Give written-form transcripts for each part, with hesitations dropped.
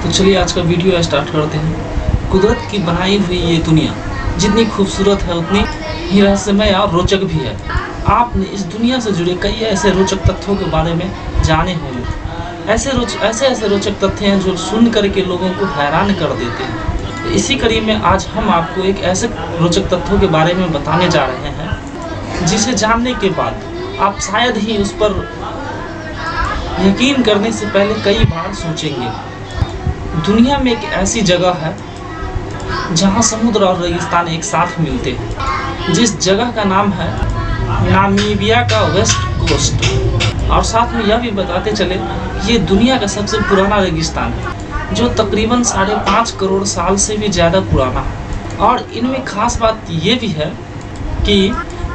तो चलिए आज का वीडियो स्टार्ट करते हैं। कुदरत की बनाई हुई ये दुनिया जितनी खूबसूरत है उतनी ही रहस्यमय और रोचक भी है। आपने इस दुनिया से जुड़े कई ऐसे रोचक तथ्यों के बारे में जाने होंगे। ऐसे रोचक तथ्य हैं जो सुन करके लोगों को हैरान कर देते हैं। तो इसी कड़ी में आज हम आपको एक ऐसे रोचक तथ्यों के बारे में बताने जा रहे हैं जिसे जानने के बाद आप शायद ही उस पर यकीन करने से पहले कई बार सोचेंगे। दुनिया में एक ऐसी जगह है जहां समुद्र और रेगिस्तान एक साथ मिलते हैं, जिस जगह का नाम है नामीबिया का वेस्ट कोस्ट। और साथ में यह भी बताते चले ये दुनिया का सबसे पुराना रेगिस्तान है जो तकरीबन 5.5 करोड़ साल से भी ज़्यादा पुराना है। और इनमें खास बात ये भी है कि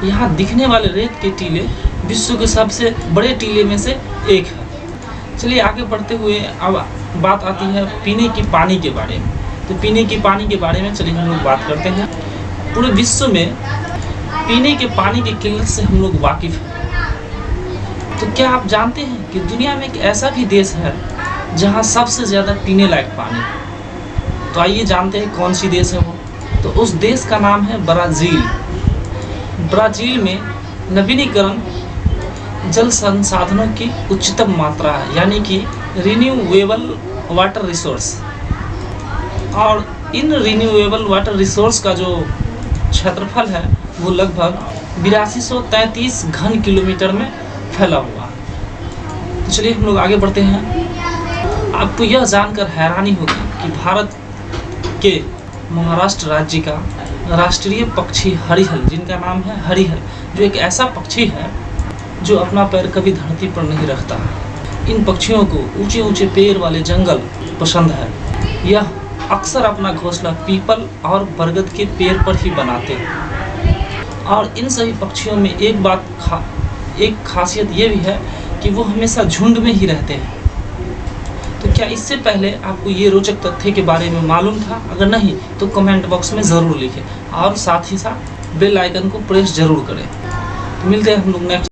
यहाँ दिखने वाले रेत के टीले विश्व के सबसे बड़े टीले में से एक है। चलिए आगे बढ़ते हुए अब बात आती है पीने की पानी के बारे में। तो पीने की पानी के बारे में चलिए हम लोग बात करते हैं। पूरे विश्व में पीने के पानी की किल्लत से हम लोग वाकिफ़ हैं। तो क्या आप जानते हैं कि दुनिया में एक ऐसा भी देश है जहां सबसे ज़्यादा पीने लायक पानी है? तो आइए जानते हैं कौन सी देश है वो। तो उस देश का नाम है ब्राज़ील। ब्राज़ील में नवीनीकरण जल संसाधनों की उच्चतम मात्रा है, यानी कि रिन्यूएबल वाटर रिसोर्स। और इन रिन्यूएबल वाटर रिसोर्स का जो क्षेत्रफल है वो लगभग 8233 घन किलोमीटर में फैला हुआ है। तो चलिए हम लोग आगे बढ़ते हैं। आपको यह जानकर हैरानी होगी कि भारत के महाराष्ट्र राज्य का राष्ट्रीय पक्षी हरिहर, जिनका नाम है हरिहर, जो एक ऐसा पक्षी है जो अपना पैर कभी धरती पर नहीं रखता है। इन पक्षियों को ऊंचे ऊंचे पेड़ वाले जंगल पसंद है। यह अक्सर अपना घोंसला पीपल और बरगद के पेड़ पर ही बनाते हैं। और इन सभी पक्षियों में एक खासियत ये भी है कि वो हमेशा झुंड में ही रहते हैं। तो क्या इससे पहले आपको ये रोचक तथ्य के बारे में मालूम था? अगर नहीं तो कमेंट बॉक्स में ज़रूर लिखें और साथ ही साथ बेल आइकन को प्रेस जरूर करें। तो मिलते हैं हम लोग नेक्स्ट